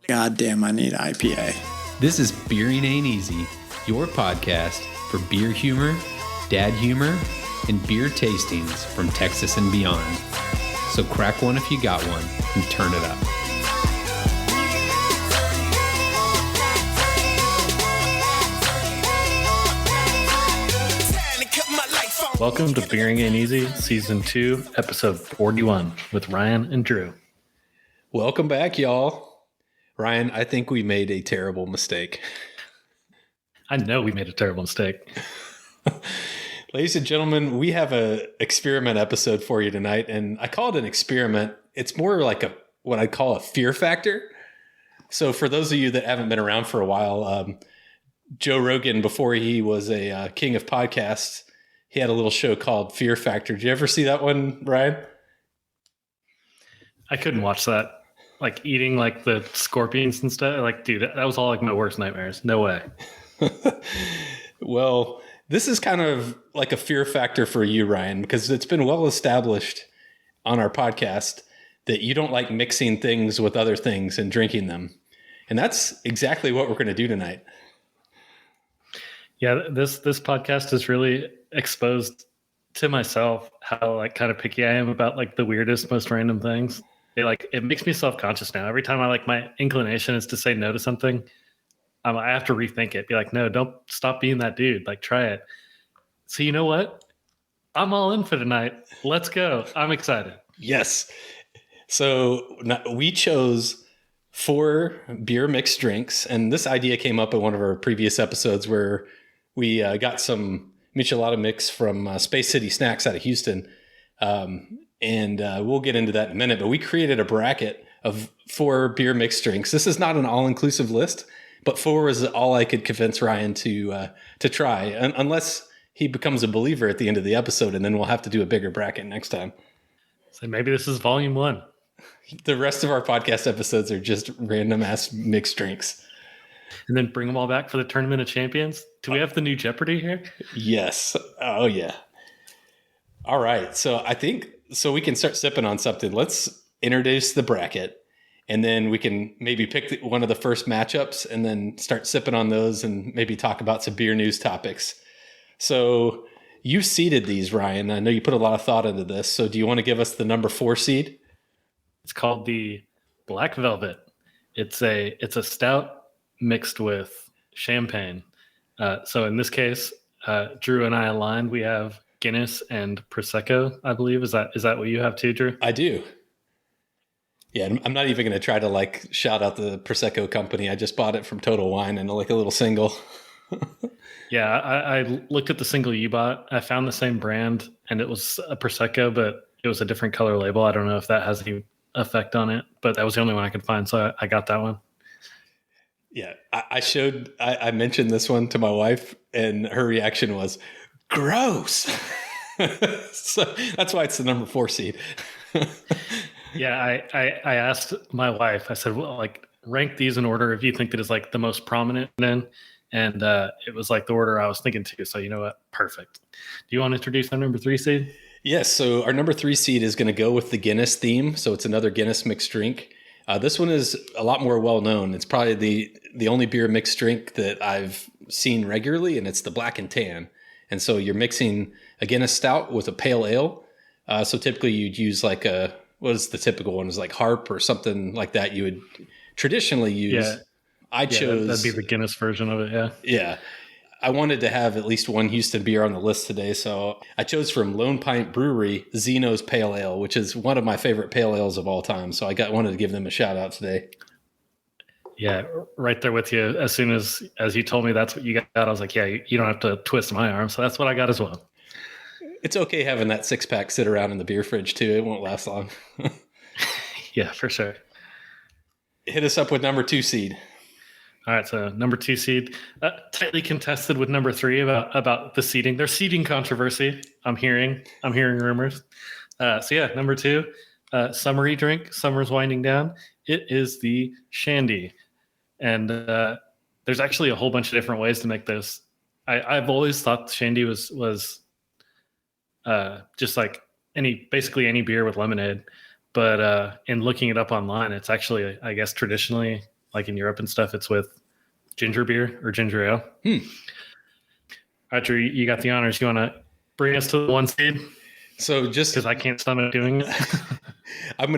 goddamn, I need IPA. This is Beering Ain't Easy, your podcast for beer humor, dad humor, and beer tastings from Texas and beyond. So crack one if you got one and turn it up. Welcome to Beering Ain't Easy, Season 2, Episode 41 with Ryan and Drew. Welcome back, y'all. Ryan, I think we made a terrible mistake. I know we made a terrible mistake. Ladies and gentlemen, we have an experiment episode for you tonight, and I call it an experiment. It's more like what I call a fear factor. So for those of you that haven't been around for a while, Joe Rogan, before he was a king of podcasts, he had a little show called Fear Factor. Did you ever see that one, Ryan? I couldn't watch that. Like eating like the scorpions and stuff. Like, dude, that was all like my worst nightmares. No way. Well, this is kind of like a fear factor for you, Ryan, because it's been well established on our podcast that you don't like mixing things with other things and drinking them. And that's exactly what we're going to do tonight. Yeah, this podcast has really exposed to myself how like kind of picky I am about like the weirdest, most random things. It makes me self-conscious now. Every time my inclination is to say no to something, I have to rethink it. Be like, no, don't stop being that dude. Like, try it. So you know what? I'm all in for tonight. Let's go. I'm excited. Yes. So we chose 4 beer mixed drinks, and this idea came up in one of our previous episodes where we got some Michelada mix from Space City Snacks out of Houston. And we'll get into that in a minute, but we created a bracket of 4 beer mixed drinks. This is not an all-inclusive list, but 4 was all I could convince Ryan to try, unless he becomes a believer at the end of the episode, and then we'll have to do a bigger bracket next time. So maybe this is volume 1. The rest of our podcast episodes are just random-ass mixed drinks. And then bring them all back for the Tournament of Champions? Do we have the new Jeopardy here? Yes. Oh, yeah. All right. So I think... So we can start sipping on something. Let's introduce the bracket, and then we can maybe pick one of the first matchups and then start sipping on those and maybe talk about some beer news topics. So you seeded these, Ryan. I know you put a lot of thought into this. So do you want to give us the number 4 seed? It's called the Black Velvet. It's a stout mixed with champagne. So in this case, Drew and I aligned. We have Guinness and Prosecco, I believe. Is that what you have too, Drew? I do. Yeah, I'm not even going to try to like shout out the Prosecco company. I just bought it from Total Wine and like a little single. Yeah, I looked at the single you bought. I found the same brand, and it was a Prosecco, but it was a different color label. I don't know if that has any effect on it, but that was the only one I could find, so I got that one. Yeah, I mentioned this one to my wife, and her reaction was, gross. So that's why it's the number 4 seed. Yeah, I asked my wife, I said, well, like, rank these in order if you think that is like the most prominent in, and it was like the order I was thinking too. So you know what? Perfect. Do you want to introduce our number 3 seed? Yes. So our number 3 seed is going to go with the Guinness theme. So it's another Guinness mixed drink. This one is a lot more well known. It's probably the only beer mixed drink that I've seen regularly, and it's the Black and Tan. And so you're mixing a Guinness stout with a pale ale. So typically you'd use like what is the typical one? Is like Harp or something like that you would traditionally use. Yeah. I chose... That'd be the Guinness version of it, yeah. Yeah. I wanted to have at least one Houston beer on the list today. So I chose from Lone Pint Brewery, Zeno's Pale Ale, which is one of my favorite pale ales of all time. So I wanted to give them a shout out today. Yeah, right there with you. As soon as you told me that's what you got, I was like, yeah, you don't have to twist my arm. So that's what I got as well. It's okay having that 6-pack sit around in the beer fridge too. It won't last long. Yeah, for sure. Hit us up with number 2 seed. All right, so number 2 seed, tightly contested with number 3 about the seeding. There's seeding controversy. I'm hearing rumors. So yeah, number 2, summery drink. Summer's winding down. It is the Shandy. And there's actually a whole bunch of different ways to make this. I've always thought Shandy was just like basically any beer with lemonade. But in looking it up online, it's actually, I guess, traditionally like in Europe and stuff, it's with ginger beer or ginger ale. All right, Drew, you got the honors. You want to bring us to the one seed? So just because I can't stomach doing it. I'm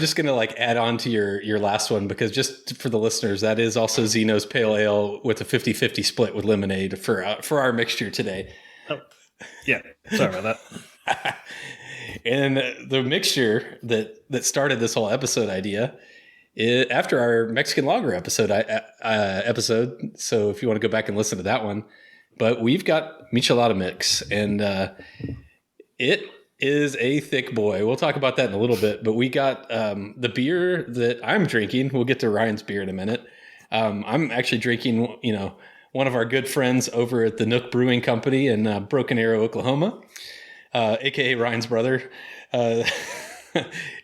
just gonna like add on to your last one, because just for the listeners, that is also Zeno's pale ale with a 50-50 split with lemonade for our mixture today. Oh, yeah, sorry about that. And the mixture that started this whole episode idea, after our Mexican lager episode. So if you want to go back and listen to that one, but we've got Michelada mix, and it is a thick boy. We'll talk about that in a little bit, but we got the beer that I'm drinking. We'll get to Ryan's beer in a minute. I'm actually drinking, one of our good friends over at the Nook Brewing Company in Broken Arrow, Oklahoma, aka Ryan's brother.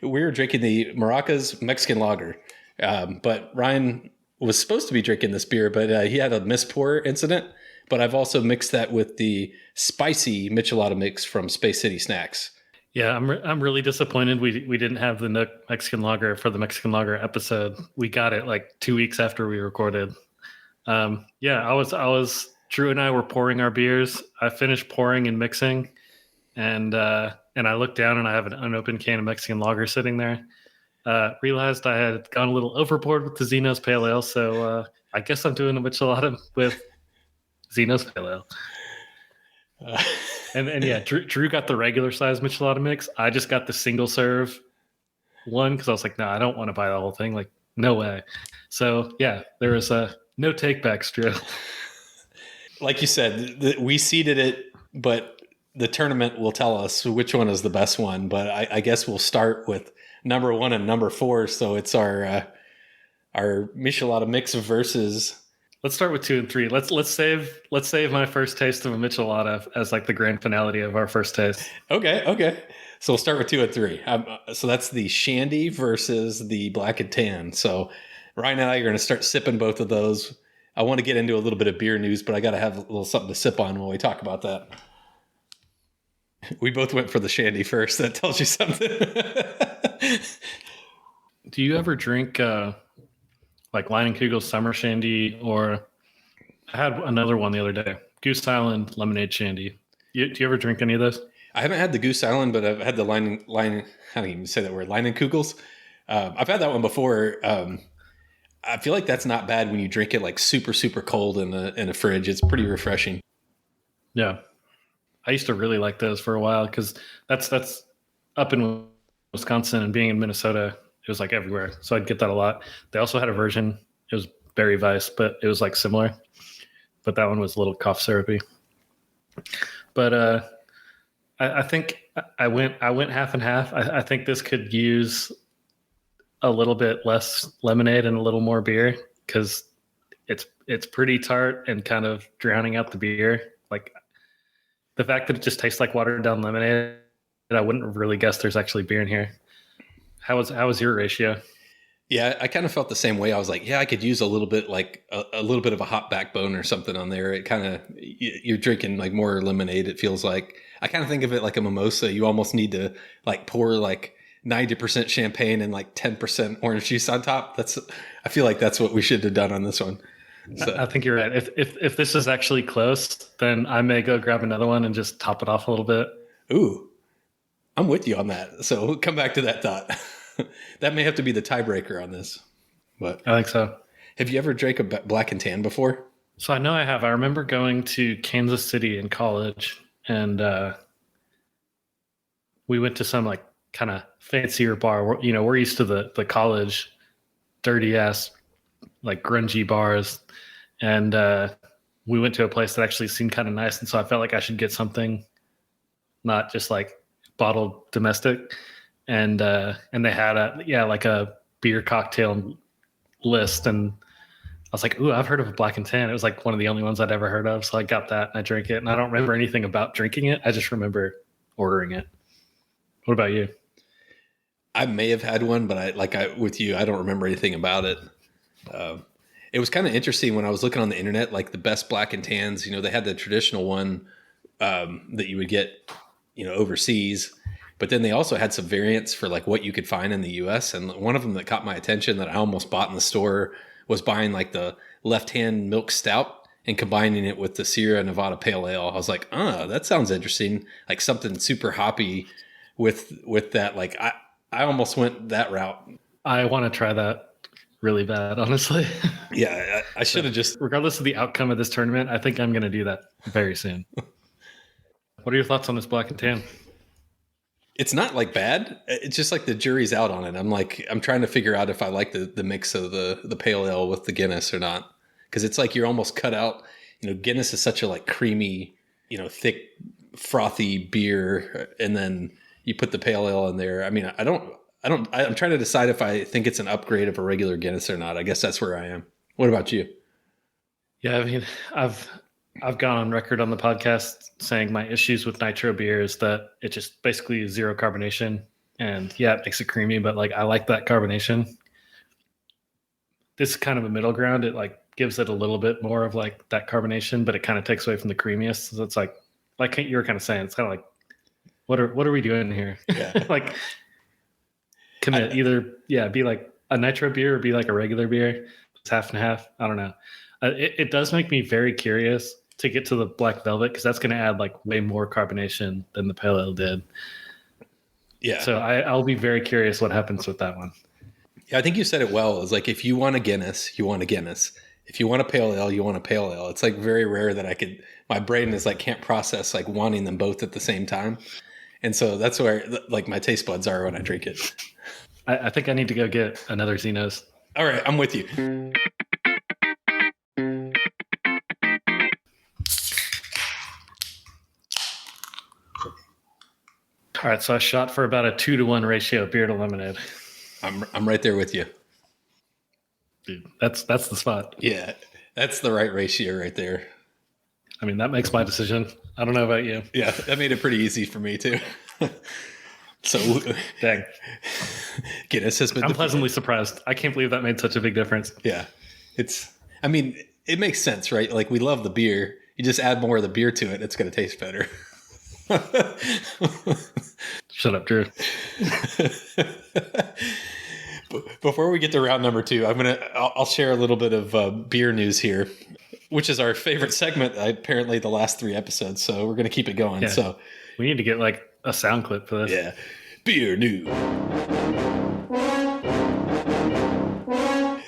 We're drinking the Maracas Mexican lager, but Ryan was supposed to be drinking this beer, but he had a mispour incident. But I've also mixed that with the spicy Michelada mix from Space City Snax. Yeah, I'm really disappointed we didn't have the Nook Mexican lager for the Mexican lager episode. We got it like 2 weeks after we recorded. I was Drew and I were pouring our beers. I finished pouring and mixing, and I looked down and I have an unopened can of Mexican lager sitting there. Realized I had gone a little overboard with the Zeno's Pale Ale, so I guess I'm doing a Michelada with Zeno's Pale Ale. And yeah, Drew got the regular size Michelada mix. I just got the single serve one because I was like, no, I don't want to buy the whole thing. Like, no way. So yeah, there was no takebacks, Drew. Like you said, we seeded it, but the tournament will tell us which one is the best one. But I guess we'll start with number 1 and number 4. So it's our Michelada mix versus. Let's start with 2 and 3. Let's save my first taste of a Michelada as like the grand finale of our first taste. Okay. So we'll start with 2 and 3. So that's the Shandy versus the Black and Tan. So Ryan and I are going to start sipping both of those. I want to get into a little bit of beer news, but I got to have a little something to sip on when we talk about that. We both went for the Shandy first. That tells you something. Do you ever drink like Leinenkugel Summer Shandy, or I had another one the other day, Goose Island Lemonade Shandy? Do you ever drink any of those? I haven't had the Goose Island, but I've had the line. I don't even say that word, Leinenkugels. I've had that one before. I feel like that's not bad when you drink it like super, super cold in a fridge. It's pretty refreshing. Yeah. I used to really like those for a while because that's up in Wisconsin, and being in Minnesota, it was like everywhere. So I'd get that a lot. They also had a version. It was Berry Weiss, but it was like similar. But that one was a little cough syrupy. But I think I went half and half. I think this could use a little bit less lemonade and a little more beer, because it's pretty tart and kind of drowning out the beer. Like the fact that it just tastes like watered down lemonade, I wouldn't have really guessed there's actually beer in here. How was your ratio? Yeah, I kind of felt the same way. I was like, yeah, I could use a little bit, like a little bit of a hot backbone or something on there. It kind of, you're drinking like more lemonade. It feels like, I kind of think of it like a mimosa. You almost need to like pour like 90% champagne and like 10% orange juice on top. I feel like that's what we should have done on this one. So. I think you're right. If this is actually close, then I may go grab another one and just top it off a little bit. Ooh, I'm with you on that. So we'll come back to that thought. That may have to be the tiebreaker on this. But I think so. Have you ever drank a Black and Tan before? So I know I have. I remember going to Kansas City in college, and we went to some like kind of fancier bar. We're used to the college dirty ass like grungy bars, and we went to a place that actually seemed kind of nice, and so I felt like I should get something not just like bottled domestic. And they had a beer cocktail list, and I was like, ooh, I've heard of a Black and Tan. It was like one of the only ones I'd ever heard of, so I got that and I drank it, and I don't remember anything about drinking it. I just remember ordering it. What about you? I may have had one, but with you, I don't remember anything about it. It was kind of interesting when I was looking on the internet, like the best Black and Tans. They had the traditional one that you would get, overseas. But then they also had some variants for like what you could find in the US. And one of them that caught my attention that I almost bought in the store was buying like the left-hand milk stout and combining it with the Sierra Nevada Pale Ale. I was like, that sounds interesting. Like something super hoppy with that. Like I almost went that route. I want to try that really bad, honestly. Yeah, I should have just... Regardless of the outcome of this tournament, I think I'm going to do that very soon. What are your thoughts on this black and tan? It's not like bad. It's just like the jury's out on it. I'm trying to figure out if I like the mix of the pale ale with the Guinness or not. Because it's like you're almost cut out. Guinness is such a like creamy, thick, frothy beer. And then you put the pale ale in there. I mean, I'm trying to decide if I think it's an upgrade of a regular Guinness or not. I guess that's where I am. What about you? Yeah, I mean, I've gone on record on the podcast saying my issues with nitro beer is that it just basically is zero carbonation. And yeah, it makes it creamy, but like I like that carbonation. This is kind of a middle ground. It like gives it a little bit more of like that carbonation, but it kind of takes away from the creamiest. So it's like you were kind of saying, it's kind of like, what are we doing here? Yeah. Like commit be like a nitro beer or be like a regular beer. It's half and half. I don't know. It does make me very curious to get to the black velvet because that's going to add like way more carbonation than the pale ale did. Yeah. So I'll be very curious what happens with that one. Yeah, I think you said it well. It's like if you want a Guinness, you want a Guinness. If you want a pale ale, you want a pale ale. It's like very rare that my brain is like can't process like wanting them both at the same time. And so that's where like my taste buds are when I drink it. I think I need to go get another Zeno's. All right, I'm with you. All right, so I shot for about a 2-to-1 ratio beer to lemonade. I'm right there with you. Dude, that's the spot. Yeah, that's the right ratio right there. I mean, that makes my decision. I don't know about you. Yeah, that made it pretty easy for me too. So, dang. Guinness has been. I'm pleasantly surprised. I can't believe that made such a big difference. Yeah, it makes sense, right? Like we love the beer. You just add more of the beer to it, it's going to taste better. Shut up, Drew. Before we get to round number 2, I'll share a little bit of beer news here, which is our favorite segment. Apparently, the last 3 episodes, so we're going to keep it going. Yeah. So we need to get like a sound clip for this. Yeah, beer news.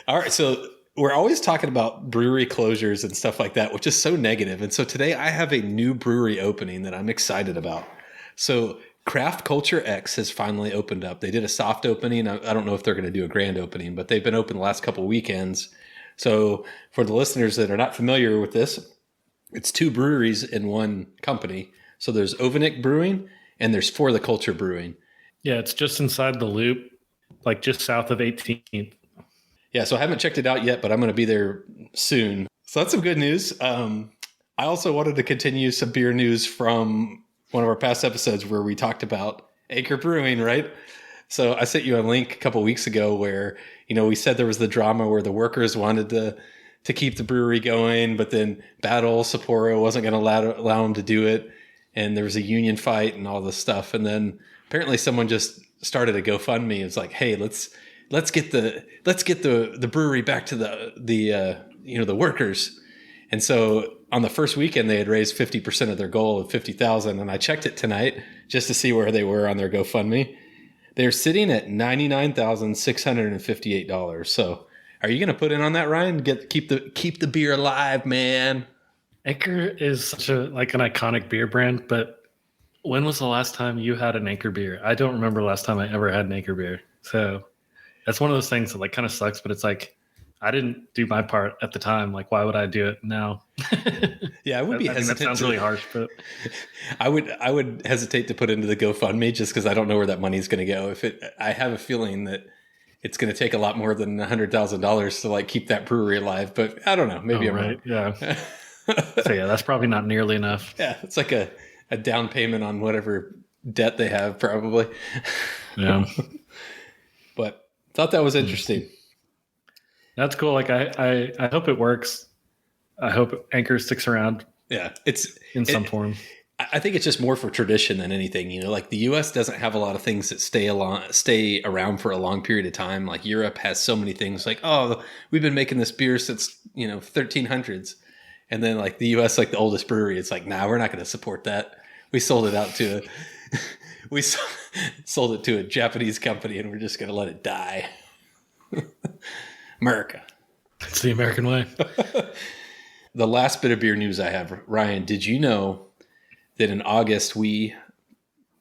All right, so we're always talking about brewery closures and stuff like that, which is so negative. And so today I have a new brewery opening that I'm excited about. So Craft Culture X has finally opened up. They did a soft opening. I don't know if they're going to do a grand opening, but they've been open the last couple of weekends. So for the listeners that are not familiar with this, it's 2 breweries in one company. So there's Ovinnik Brewing and there's For the Culture Brewing. Yeah, it's just inside the loop, like just south of 18th. Yeah, so I haven't checked it out yet, but I'm going to be there soon. So that's some good news. I also wanted to continue some beer news from one of our past episodes where we talked about Anchor Brewing, right? So I sent you a link a couple weeks ago where, we said there was the drama where the workers wanted to keep the brewery going, but then Battle Sapporo wasn't going to allow them to do it. And there was a union fight and all this stuff. And then apparently someone just started a GoFundMe. It's like, hey, let's get the brewery back to the workers. And so on the first weekend, they had raised 50% of their goal of $50,000. And I checked it tonight just to see where they were on their GoFundMe. They're sitting at $99,658. So are you going to put in on that, Ryan? Keep the beer alive, man. Anchor is such an iconic beer brand, but when was the last time you had an Anchor beer? I don't remember the last time I ever had an Anchor beer. So that's one of those things that kind of sucks, but it's like, I didn't do my part at the time. Like, why would I do it now? Yeah, I would be hesitant. That sounds really harsh, but I would hesitate to put into the GoFundMe just because I don't know where that money is going to go. I have a feeling that it's going to take a lot more than $100,000 to keep that brewery alive. But I don't know. Maybe I'm right. Yeah. So yeah, that's probably not nearly enough. Yeah, it's like a down payment on whatever debt they have, probably. Yeah. But thought that was interesting. That's cool. I hope it works. I hope Anchor sticks around. Yeah, in some form. I think it's just more for tradition than anything. You know, like the U.S. doesn't have a lot of things that stay around for a long period of time. Like Europe has so many things. Like, oh, we've been making this beer since 1300s, and then like the U.S. like the oldest brewery, it's like, nah, we're not going to support that. We sold it out to we sold it to a Japanese company, and we're just going to let it die. America. It's the American way. The last bit of beer news I have, Ryan, did you know that in August we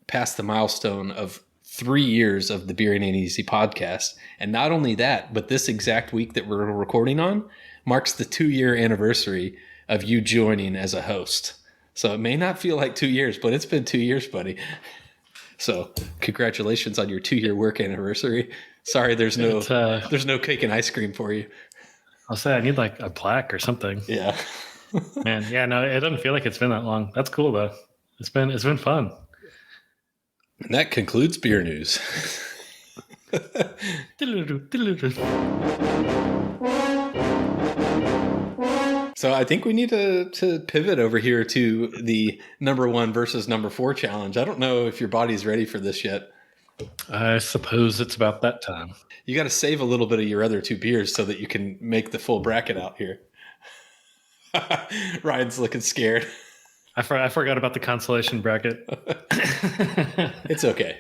passed the milestone of 3 years of the Beer Ain't Easy podcast? And not only that, but this exact week that we're recording on marks the 2-year anniversary of you joining as a host. So it may not feel like 2 years, but it's been 2 years, buddy. So congratulations on your 2-year work anniversary. Sorry, there's no cake and ice cream for you. I'll say I need like a plaque or something. Yeah. Man, yeah, no, it doesn't feel like it's been that long. That's cool though. It's been fun. And that concludes beer news. So I think we need to pivot over here to the number 1 versus number 4 challenge. I don't know if your body's ready for this yet. I suppose it's about that time. You got to save a little bit of your other 2 beers so that you can make the full bracket out here. Ryan's looking scared. I forgot about the consolation bracket. It's okay.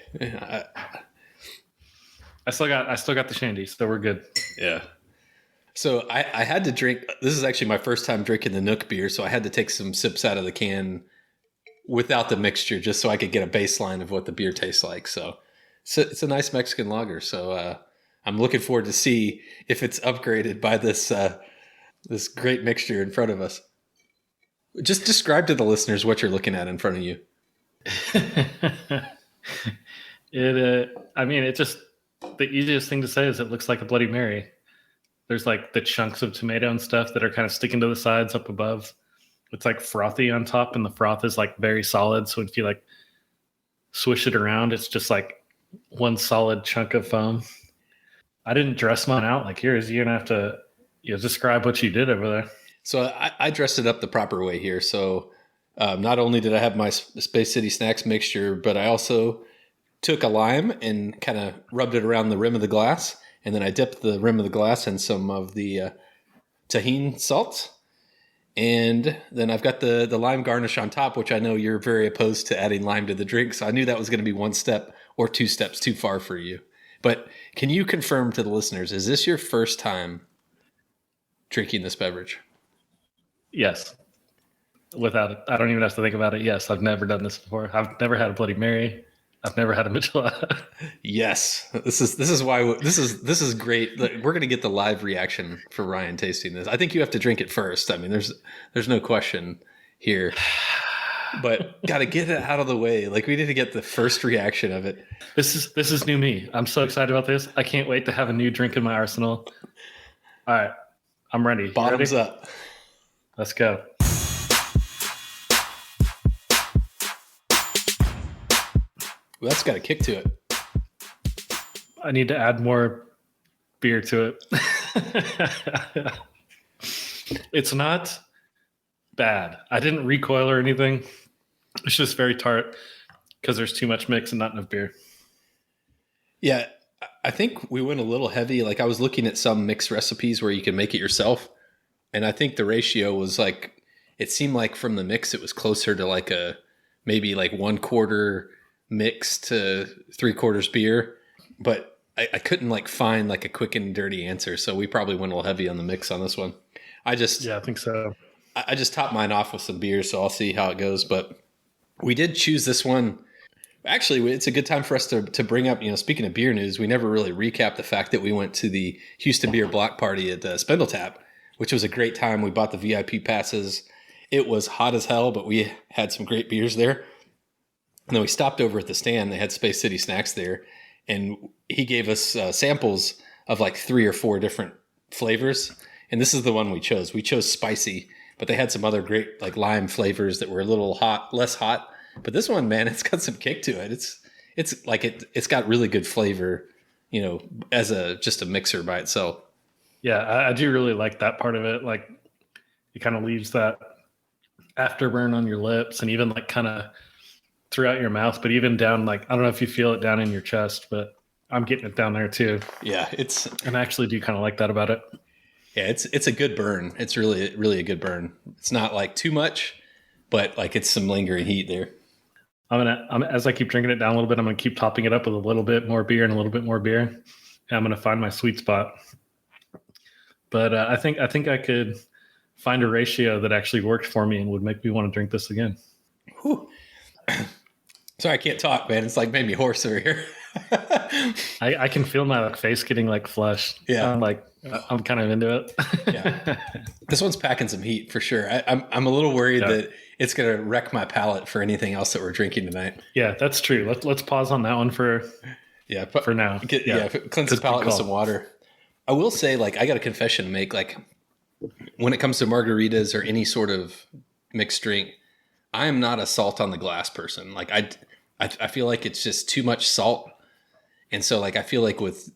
I still got the Shandy, so we're good. Yeah. So I had to drink. This is actually my first time drinking the Nook beer, so I had to take some sips out of the can without the mixture, just so I could get a baseline of what the beer tastes like. So it's a nice Mexican lager. So I'm looking forward to see if it's upgraded by this this great mixture in front of us. Just describe to the listeners what you're looking at in front of you. It just, the easiest thing to say is it looks like a Bloody Mary. There's like the chunks of tomato and stuff that are kind of sticking to the sides up above. It's like frothy on top, and the froth is like very solid. So if you like swish it around, it's just like one solid chunk of foam. I didn't dress mine out like yours. You're gonna have to describe what you did over there. So I dressed it up the proper way here. So not only did I have my Space City Snacks mixture, but I also took a lime and kind of rubbed it around the rim of the glass. And then I dipped the rim of the glass in some of the tahini salt. And then I've got the lime garnish on top, which I know you're very opposed to adding lime to the drink. So I knew that was going to be 1 step or 2 steps too far for you. But can you confirm to the listeners, is this your first time drinking this beverage? Yes. Without it, I don't even have to think about it. Yes, I've never done this before. I've never had a Bloody Mary. I've never had a Michelada. Yes, this is why this is great. We're gonna get the live reaction for Ryan tasting this. I think you have to drink it first. I mean, there's no question here, but got to get it out of the way. Like, we need to get the first reaction of it. This is new me. I'm so excited about this. I can't wait to have a new drink in my arsenal. All right, I'm ready. Bottoms up. Let's go. Well, that's got a kick to it. I need to add more beer to it. It's not bad. I didn't recoil or anything. It's just very tart because there's too much mix and not enough beer. Yeah, I think we went a little heavy. Like, I was looking at some mix recipes where you can make it yourself. And I think the ratio was like, it seemed like from the mix, it was closer to like maybe 1/4 mix to 3/4 beer, but I couldn't find a quick and dirty answer. So we probably went a little heavy on the mix on this one. I think so. I just topped mine off with some beer, so I'll see how it goes. But we did choose this one. Actually, it's a good time for us to bring up, speaking of beer news, we never really recapped the fact that we went to the Houston Beer Block Party at Spindletap, which was a great time. We bought the VIP passes. It was hot as hell, but we had some great beers there. And then we stopped over at the stand. They had Space City Snacks there. And he gave us samples of 3 or 4 different flavors. And this is the one we chose. We chose spicy, but they had some other great lime flavors that were a little hot, less hot. But this one, man, it's got some kick to it. It's got really good flavor, as just a mixer by itself. Yeah, I do really like that part of it. It kind of leaves that afterburn on your lips and even like kind of throughout your mouth, but even down, like, I don't know if you feel it down in your chest, but I'm getting it down there too. Yeah, and I actually do kind of like that about it. Yeah, it's a good burn. It's really, really a good burn. It's not like too much, but like it's some lingering heat there. As I keep drinking it down a little bit, I'm gonna keep topping it up with a little bit more beer and a little bit more beer. And I'm gonna find my sweet spot. But I think I could find a ratio that actually worked for me and would make me want to drink this again. Whew. Sorry, I can't talk, man. It's like made me hoarse over here. I can feel my face getting like flushed. Yeah, I'm kind of into it. Yeah, this one's packing some heat for sure. I'm a little worried that it's gonna wreck my palate for anything else that we're drinking tonight. Yeah, that's true. Let's pause on that one for now. Cleanse the palate with some water. I will say, like, I got a confession to make. Like, when it comes to margaritas or any sort of mixed drink, I am not a salt on the glass person. Like, I feel like it's just too much salt. And so, like, I feel like with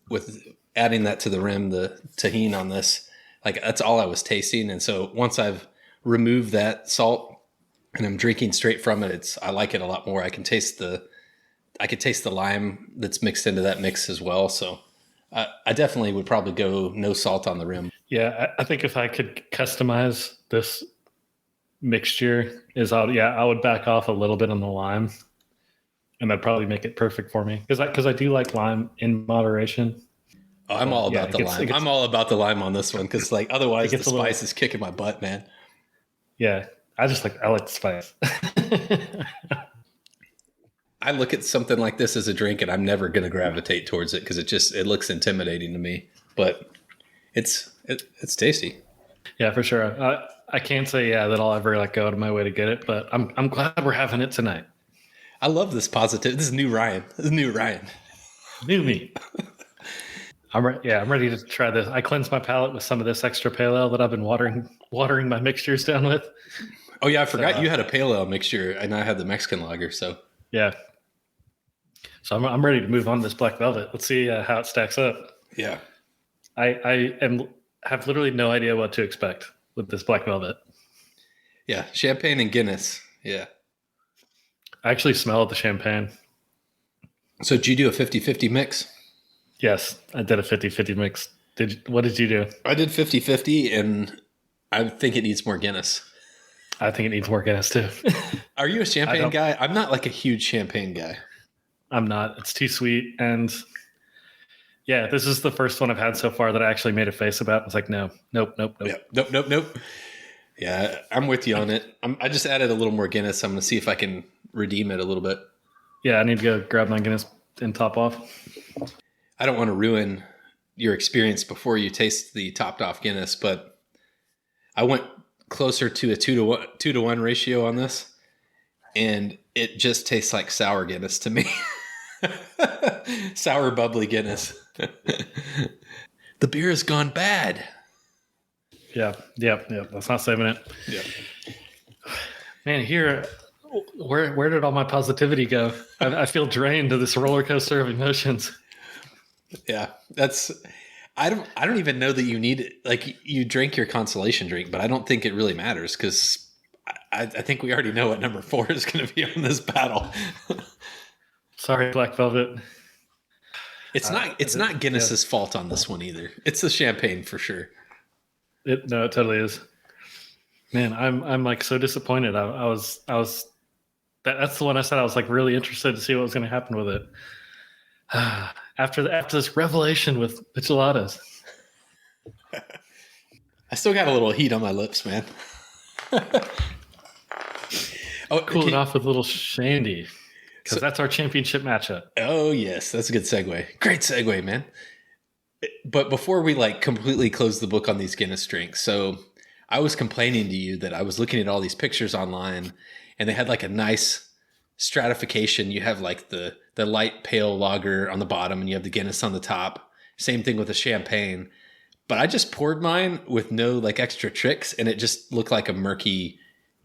adding that to the rim, the tahini on this, like, that's all I was tasting. And so once I've removed that salt and I'm drinking straight from it, I like it a lot more. I can taste the lime that's mixed into that mix as well. So I definitely would probably go no salt on the rim. Yeah, I think if I could customize this mixture, I would back off a little bit on the lime. And that'd probably make it perfect for me because I do like lime in moderation. Oh, I'm all about the lime. I'm all about the lime on this one because, like, otherwise the spice is kicking my butt, man. Yeah, I like the spice. I look at something like this as a drink, and I'm never going to gravitate towards it because it looks intimidating to me. But it's tasty. Yeah, for sure. I can't say that I'll ever like go out of my way to get it, but I'm glad we're having it tonight. I love this positive. This is new Ryan. New me. I'm ready to try this. I cleansed my palate with some of this extra pale ale that I've been watering my mixtures down with. Oh yeah, I forgot you had a pale ale mixture, and I had the Mexican lager. So yeah. So I'm ready to move on to this black velvet. Let's see how it stacks up. Yeah. I have literally no idea what to expect with this black velvet. Yeah, champagne and Guinness. Yeah. I actually smell the champagne. So did you do a 50-50 mix? Yes, I did a 50-50 mix. What did you do? I did 50-50, and I think it needs more Guinness. I think it needs more Guinness too. Are you a champagne guy? I'm not like a huge champagne guy. I'm not. It's too sweet. And yeah, this is the first one I've had so far that I actually made a face about. I was like, nope. Yeah, nope. Yeah, I'm with you on it. I just added a little more Guinness. I'm going to see if I can redeem it a little bit. Yeah, I need to go grab my Guinness and top off. I don't want to ruin your experience before you taste the topped off Guinness, but I went closer to a 2-to-1 ratio on this, and it just tastes like sour Guinness to me. Sour bubbly Guinness. The beer has gone bad. Yeah. That's not saving it. Yeah. Man, where did all my positivity go? I feel drained to this roller coaster of emotions. Yeah, I don't even know that you need it. Like, you drink your consolation drink, but I don't think it really matters because I think we already know what number 4 is going to be on this battle. Sorry, Black Velvet. It's not Guinness's fault on this one either. It's the champagne for sure. It totally is. Man, I'm like so disappointed. I was that's the one I said I was like really interested to see what was going to happen with it. After this revelation with Micheladas. I still got a little heat on my lips, man. Cool it off with a little Shandy. Because that's our championship matchup. Oh, yes. That's a good segue. Great segue, man. But before we like completely close the book on these Guinness drinks, so I was complaining to you that I was looking at all these pictures online and they had like a nice stratification. You have like the light pale lager on the bottom and you have the Guinness on the top. Same thing with the champagne. But I just poured mine with no like extra tricks and it just looked like a murky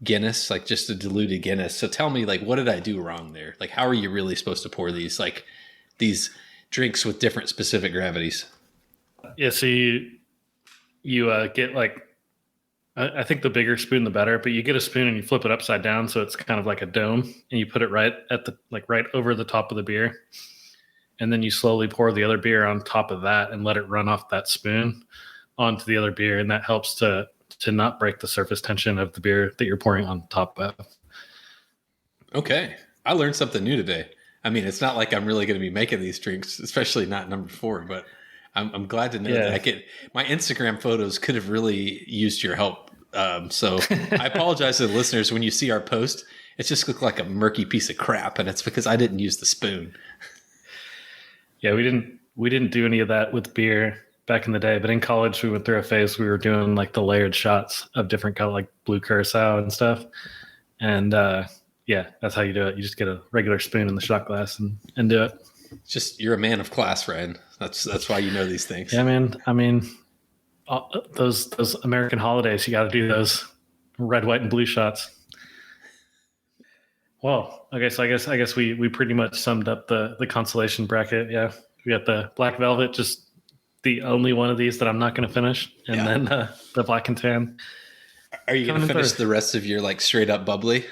Guinness, like just a diluted Guinness. So tell me, like, what did I do wrong there? Like, how are you really supposed to pour these drinks with different specific gravities? Yeah, so you get like I think the bigger spoon, the better. But you get a spoon and you flip it upside down, so it's kind of like a dome, and you put it right over the top of the beer, and then you slowly pour the other beer on top of that and let it run off that spoon onto the other beer, and that helps to not break the surface tension of the beer that you're pouring on top of. Okay, I learned something new today. I mean, it's not like I'm really going to be making these drinks, especially not number 4, but I'm glad to know that my Instagram photos could have really used your help. So I apologize to the listeners when you see our post. It just looked like a murky piece of crap, and it's because I didn't use the spoon. Yeah, we didn't do any of that with beer back in the day, but in college we went through a phase we were doing like the layered shots of different color, like blue curacao and stuff. And that's how you do it. You just get a regular spoon in the shot glass and do it. Just you're a man of class, Ryan. That's why you know these things. Yeah, man. I mean, those American holidays, you got to do those red, white, and blue shots. Well, okay, so I guess we pretty much summed up the consolation bracket. Yeah, we got the black velvet, just the only one of these that I'm not going to finish, and then the black and tan. Are you going to finish the rest of your like straight up bubbly,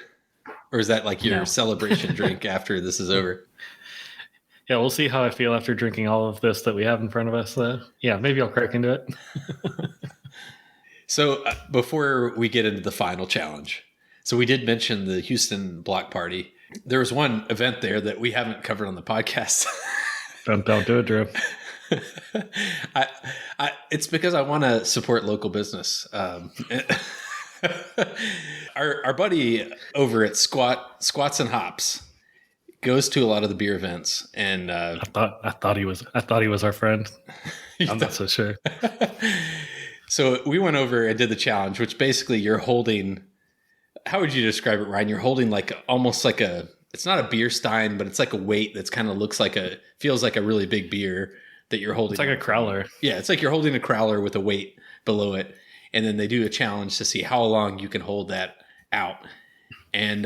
or is that like your celebration drink after this is over? Yeah, we'll see how I feel after drinking all of this that we have in front of us. Yeah, maybe I'll crack into it. So before we get into the final challenge, so we did mention the Houston block party. There was one event there that we haven't covered on the podcast. Don't do it, Drew. It's because I want to support local business. Our buddy over at Squats and Hops goes to a lot of the beer events, and I thought he was our friend. I'm not so sure. So we went over and did the challenge, which basically you're holding. How would you describe it, Ryan? You're holding like almost like it's not a beer stein, but it's like a weight that's kind of feels like a really big beer that you're holding. It's like a crowler. Yeah, it's like you're holding a crowler with a weight below it, and then they do a challenge to see how long you can hold that out. And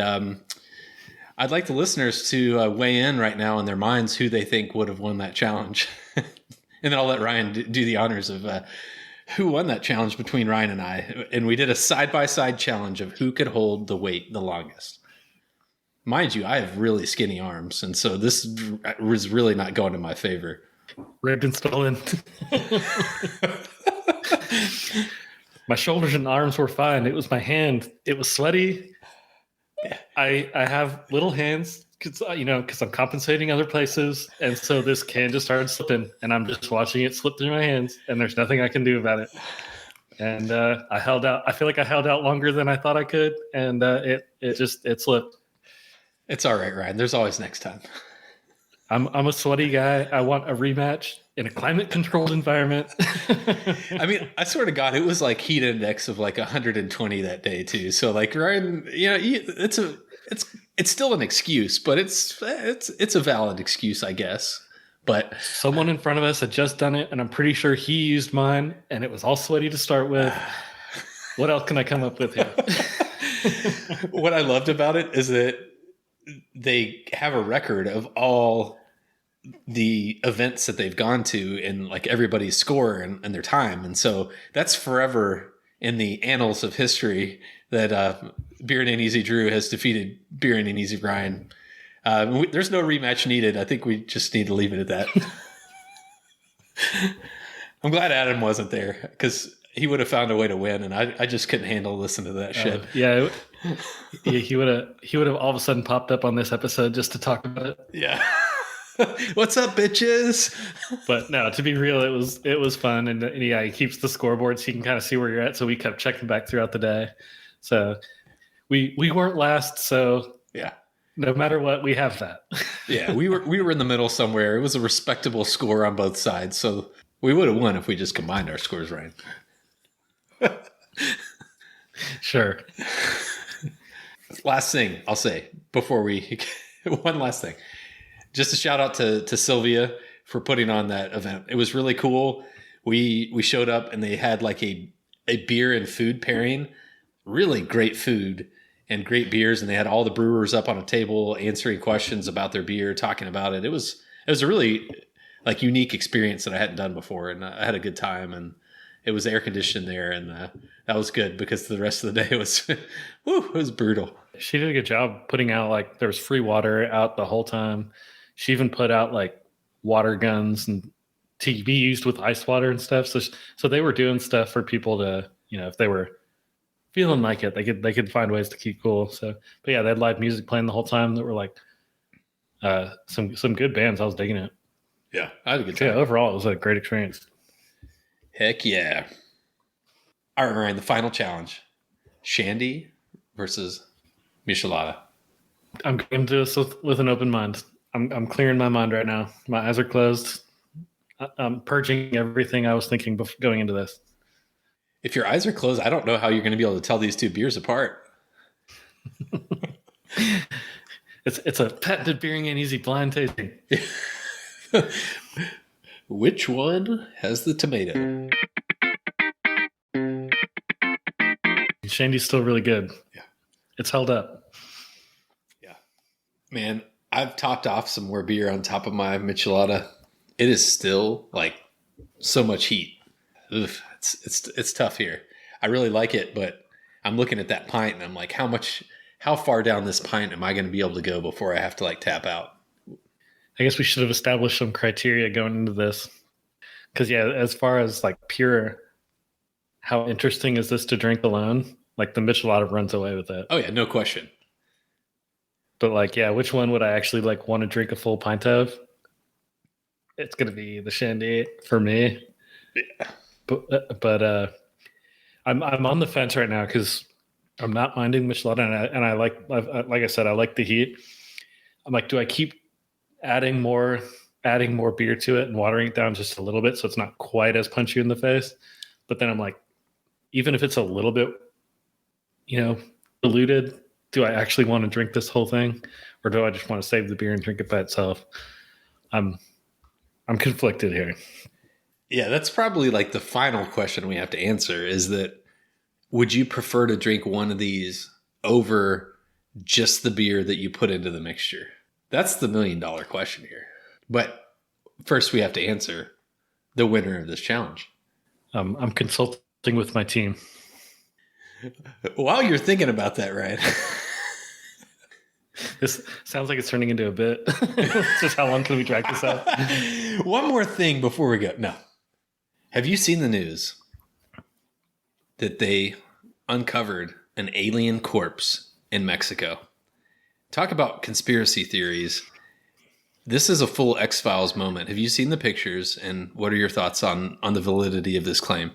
I'd like the listeners to weigh in right now in their minds who they think would have won that challenge. And then I'll let Ryan do the honors of who won that challenge between Ryan and I. And we did a side-by-side challenge of who could hold the weight the longest. Mind you, I have really skinny arms, and so this was really not going to my favor. Rigged and stolen. My shoulders and arms were fine. It was my hand. It was sweaty. Yeah. I have little hands because I'm compensating other places, and so this can just started slipping, and I'm just watching it slip through my hands, and there's nothing I can do about it. And I held out. I feel like I held out longer than I thought I could, and it slipped. It's all right, Ryan. There's always next time. I'm a sweaty guy. I want a rematch in a climate-controlled environment. I mean, I swear to God, it was like heat index of like 120 that day too. So like Ryan, it's still an excuse, but it's a valid excuse, I guess. But someone in front of us had just done it, and I'm pretty sure he used mine, and it was all sweaty to start with. What else can I come up with here? What I loved about it is that they have a record of all the events that they've gone to and like everybody's score and their time. And so that's forever in the annals of history that Beer and Easy Drew has defeated Beer and Easy Brian. There's no rematch needed. I think we just need to leave it at that. I'm glad Adam wasn't there because he would have found a way to win, and I just couldn't handle listening to that shit. Yeah, he would have all of a sudden popped up on this episode just to talk about it. Yeah. What's up, bitches? But no, to be real, it was fun, and yeah, he keeps the scoreboard so you can kind of see where you're at. So we kept checking back throughout the day. So we weren't last, so yeah. No matter what, we have that. Yeah, we were in the middle somewhere. It was a respectable score on both sides, so we would have won if we just combined our scores right. Sure. Last thing I'll say before one last thing. Just a shout out to Sylvia for putting on that event. It was really cool. We showed up and they had like a beer and food pairing. Really great food and great beers, and they had all the brewers up on a table answering questions about their beer, talking about it. It was a really like unique experience that I hadn't done before, and I had a good time. And it was air conditioned there, and that was good because the rest of the day it was, it was brutal. She did a good job putting out like there was free water out the whole time. She even put out like water guns and to be used with ice water and stuff. So they were doing stuff for people to, if they were feeling like it, they could find ways to keep cool. So, but yeah, they had live music playing the whole time that were like some good bands. I was digging it. Yeah, I had a good time. Yeah, overall, it was a great experience. Heck yeah. All right, Ryan, the final challenge. Shandy versus Michelada. I'm going to do this with an open mind. I'm clearing my mind right now. My eyes are closed. I'm purging everything I was thinking before going into this. If your eyes are closed, I don't know how you're going to be able to tell these two beers apart. It's a patented Beering and Easy blind tasting. Which one has the tomato? Shandy's still really good. Yeah. It's held up. Yeah. Man, I've topped off some more beer on top of my Michelada. It is still like so much heat. Oof, it's tough here. I really like it, but I'm looking at that pint and I'm like, how far down this pint am I going to be able to go before I have to like tap out? I guess we should have established some criteria going into this. Because yeah, as far as like pure, how interesting is this to drink alone? Like the Michelada runs away with it. Oh yeah, no question. But like, yeah, which one would I actually like want to drink a full pint of? It's going to be the Shandy for me. Yeah. But I'm on the fence right now because I'm not minding Michelada, and I like I said, I like the heat. I'm like, do I keep adding more beer to it and watering it down just a little bit so it's not quite as punchy in the face? But then I'm like, even if it's a little bit, diluted, do I actually want to drink this whole thing, or do I just want to save the beer and drink it by itself? I'm conflicted here. Yeah, that's probably like the final question we have to answer is that would you prefer to drink one of these over just the beer that you put into the mixture? That's the $1 million question here. But first we have to answer the winner of this challenge. I'm consulting with my team. While you're thinking about that, Ryan. This sounds like it's turning into a bit. Just how long can we drag this out? One more thing before we go. No. Have you seen the news that they uncovered an alien corpse in Mexico? Talk about conspiracy theories. This is a full X-Files moment. Have you seen the pictures, and what are your thoughts on the validity of this claim?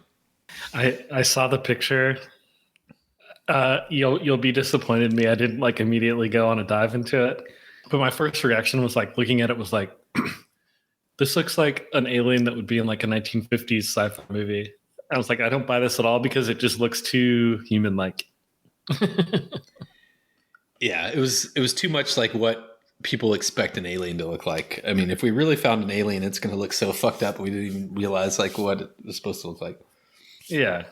I saw the picture. You'll be disappointed in me. I didn't like immediately go on a dive into it, but my first reaction was like looking at it was like, this looks like an alien that would be in like a 1950s sci-fi movie. I was like, I don't buy this at all because it just looks too human-like. Yeah, it was too much like what people expect an alien to look like. I mean, if we really found an alien, it's going to look so fucked up we didn't even realize like what it was supposed to look like. Yeah.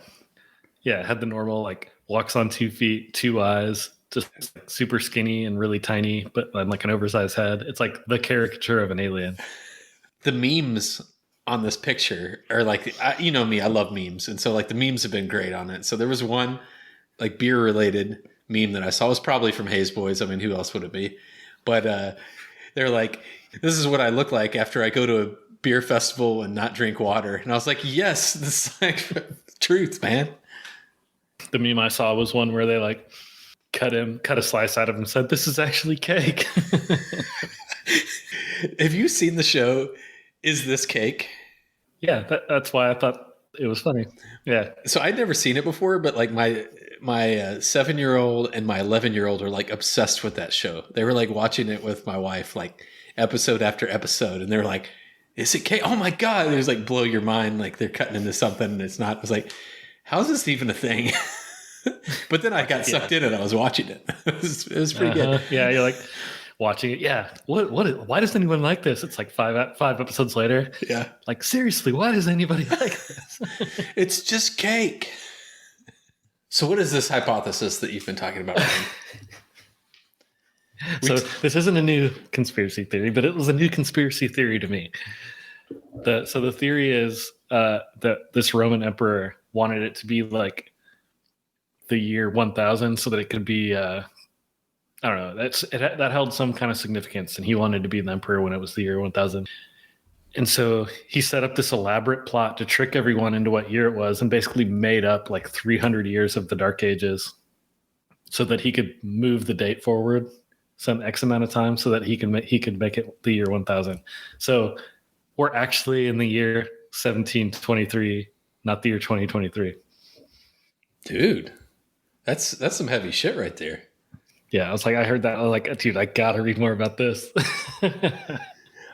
Yeah, it had the normal like walks on 2 feet, 2 eyes, just like, super skinny and really tiny, but like an oversized head. It's like the caricature of an alien. The memes on this picture are like, you know me, I love memes. And so like the memes have been great on it. So there was one like beer related meme that I saw. It was probably from Hayes Boys. I mean, who else would it be? But they're like, this is what I look like after I go to a beer festival and not drink water. And I was like, yes, this is like truth, man. The meme I saw was one where they like cut a slice out of him and said, this is actually cake. Have you seen the show Is This Cake? Yeah, that's why I thought it was funny. Yeah. So I'd never seen it before, but like my 7-year-old and my 11-year-old are like obsessed with that show. They were like watching it with my wife, like episode after episode. And they're like, is it cake? Oh my God. It was like blow your mind. Like they're cutting into something and it's not. I was like, how is this even a thing? But then I got sucked in and I was watching it. It was pretty good. Yeah. You're like watching it. Yeah. Why does anyone like this? It's like five episodes later. Yeah. Like seriously, why does anybody like this? It's just cake. So what is this hypothesis that you've been talking about? So this isn't a new conspiracy theory, but it was a new conspiracy theory to me. So the theory is that this Roman emperor wanted it to be like the year 1000 so that it could be I don't know, that held some kind of significance, and he wanted to be the emperor when it was the year 1000. And so he set up this elaborate plot to trick everyone into what year it was, and basically made up like 300 years of the Dark Ages so that he could move the date forward some X amount of time so that he could make it the year 1000. So we're actually in the year 1723, not the year 2023. Dude, that's some heavy shit right there. Yeah, I was like, I heard that. I was like, dude, I gotta read more about this.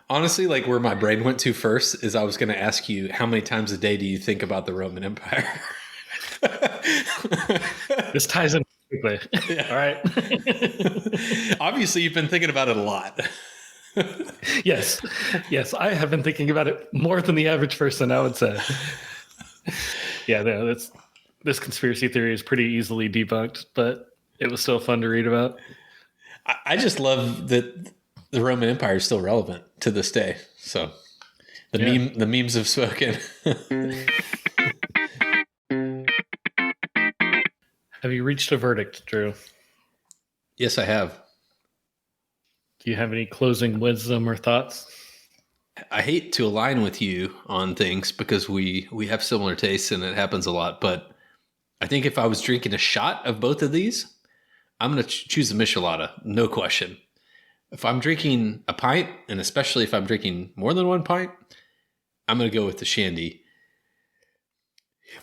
Honestly, like where my brain went to first is I was going to ask you, how many times a day do you think about the Roman Empire? This ties in quickly. Yeah. All right. Obviously, you've been thinking about it a lot. Yes, I have been thinking about it more than the average person, I would say. Yeah, no, this conspiracy theory is pretty easily debunked, but it was still fun to read about. I just love that the Roman Empire is still relevant to this day. So the memes have spoken. Have you reached a verdict, Drew? Yes, I have. Do you have any closing wisdom or thoughts? I hate to align with you on things because we have similar tastes and it happens a lot. But I think if I was drinking a shot of both of these, I'm going to choose a Michelada, no question. If I'm drinking a pint, and especially if I'm drinking more than one pint, I'm going to go with the Shandy.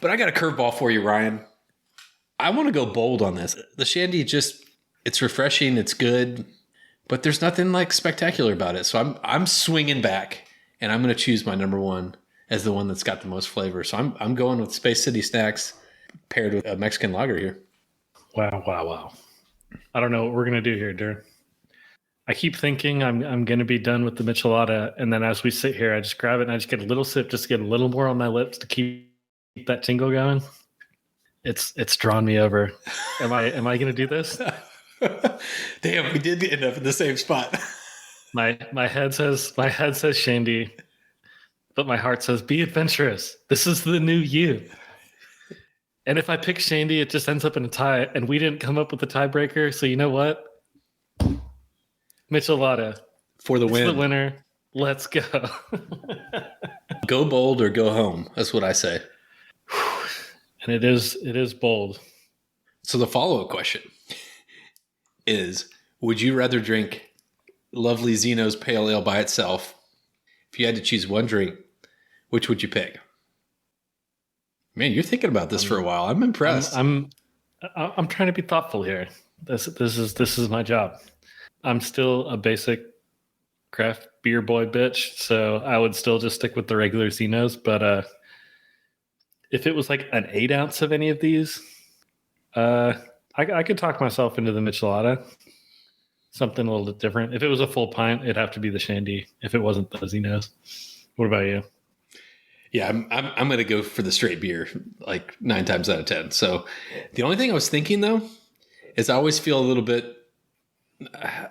But I got a curveball for you, Ryan. I want to go bold on this. The Shandy it's refreshing, it's good, but there's nothing like spectacular about it. So I'm swinging back, and I'm going to choose my number one as the one that's got the most flavor. So I'm going with Space City Snax paired with a Mexican lager here. Wow. I don't know what we're going to do here, Drew. I keep thinking I'm going to be done with the Michelada, and then as we sit here, I just grab it and I just get a little sip, just to get a little more on my lips to keep that tingle going. It's drawn me over. Am I going to do this? Damn, we did end up in the same spot. My head says Shandy, but my heart says be adventurous. This is the new you. And if I pick Shandy, it just ends up in a tie, and we didn't come up with the tiebreaker. So you know what? Michelada For the win. The winner. Let's go. Go bold or go home. That's what I say. And it is bold. So the follow-up question is, would you rather drink lovely Zeno's pale ale by itself? If you had to choose one drink, which would you pick? Man, you're thinking about this for a while. I'm impressed. I'm trying to be thoughtful here. This is my job. I'm still a basic craft beer boy bitch, so I would still just stick with the regular Zenos. But if it was like an 8 ounce of any of these, I could talk myself into the Michelada. Something a little bit different. If it was a full pint, it'd have to be the Shandy. If it wasn't the Zenos. What about you? Yeah, I'm going to go for the straight beer, like 9 times out of 10. So the only thing I was thinking, though, is I always feel a little bit,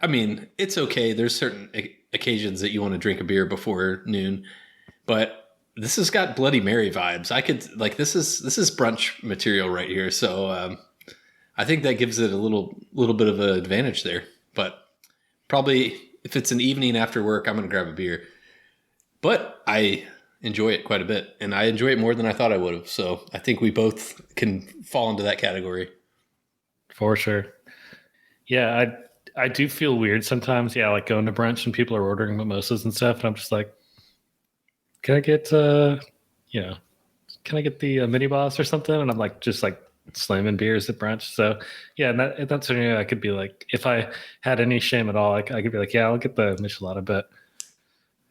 I mean, it's okay. There's certain occasions that you want to drink a beer before noon, but this has got Bloody Mary vibes. I could, like, this is brunch material right here. So I think that gives it a little bit of an advantage there. But probably if it's an evening after work, I'm going to grab a beer. But I enjoy it quite a bit, and I enjoy it more than I thought I would have. So I think we both can fall into that category. For sure. Yeah, I do feel weird sometimes. Yeah, like going to brunch and people are ordering mimosas and stuff, and I'm just like, can I get can I get the mini boss or something? And I'm like, just like slamming beers at brunch. So yeah, in that scenario, I could be like, if I had any shame at all, I could be like, yeah, I'll get the Michelada, but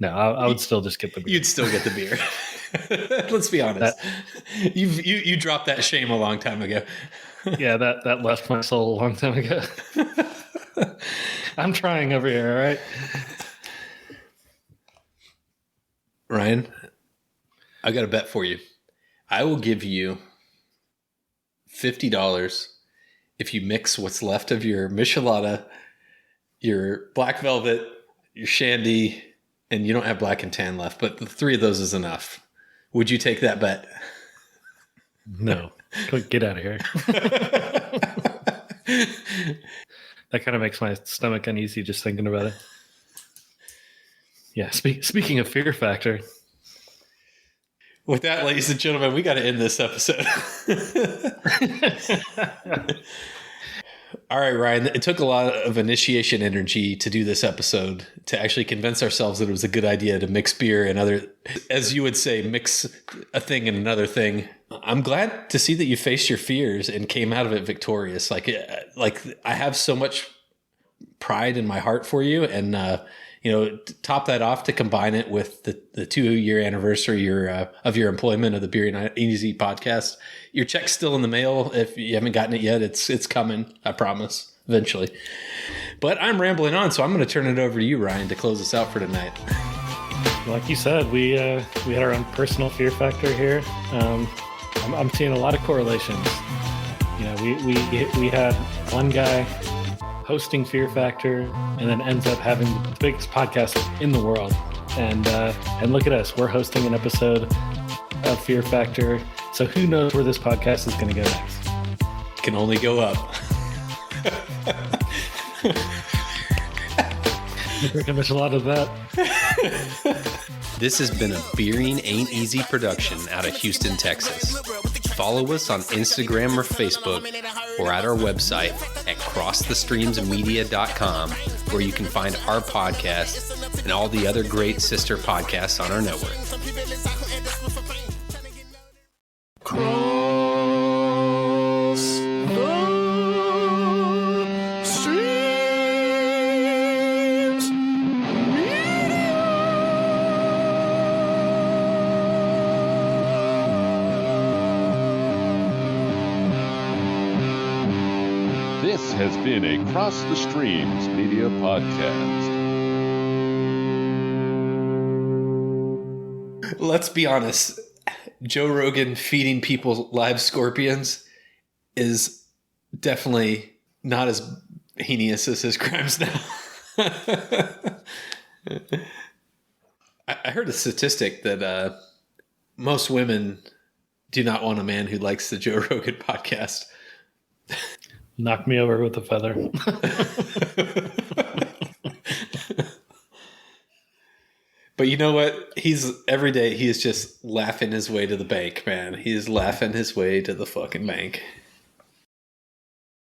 no, I would still just get the beer. You'd still get the beer. Let's be honest. You dropped that shame a long time ago. Yeah, that left my soul a long time ago. I'm trying over here, all right? Ryan, I got a bet for you. I will give you $50 if you mix what's left of your Michelada, your Black Velvet, your Shandy, and you don't have Black and Tan left, but the 3 of those is enough. Would you take that bet? No. Get out of here. That kind of makes my stomach uneasy just thinking about it. Yeah, speaking of fear factor. With that, ladies and gentlemen, we got to end this episode. All right, Ryan, it took a lot of initiation energy to do this episode, to actually convince ourselves that it was a good idea to mix beer and other, as you would say, mix a thing and another thing. I'm glad to see that you faced your fears and came out of it victorious. Like I have so much pride in my heart for you. And, top that off, to combine it with the 2-year anniversary of your employment of the Beer and Easy podcast. Your check's still in the mail. If you haven't gotten it yet, it's coming. I promise, eventually. But I'm rambling on, so I'm going to turn it over to you, Ryan, to close us out for tonight. Like you said, we had our own personal fear factor here. I'm seeing a lot of correlations. We had one guy hosting Fear Factor and then ends up having the biggest podcast in the world. And look at us, we're hosting an episode of Fear Factor. So who knows where this podcast is going to go next? Can only go up. Pretty much a lot of that. This has been a Beering Ain't Easy production out of Houston, Texas. Follow us on Instagram or Facebook or at our website at crossthestreamsmedia.com, where you can find our podcast and all the other great sister podcasts on our network. This has been a Cross the Streams Media Podcast. Let's be honest. Joe Rogan feeding people live scorpions is definitely not as heinous as his crimes now. I heard a statistic that most women do not want a man who likes the Joe Rogan podcast. Knock me over with a feather. But you know what? Every day he is just laughing his way to the bank, man. He is laughing his way to the fucking bank.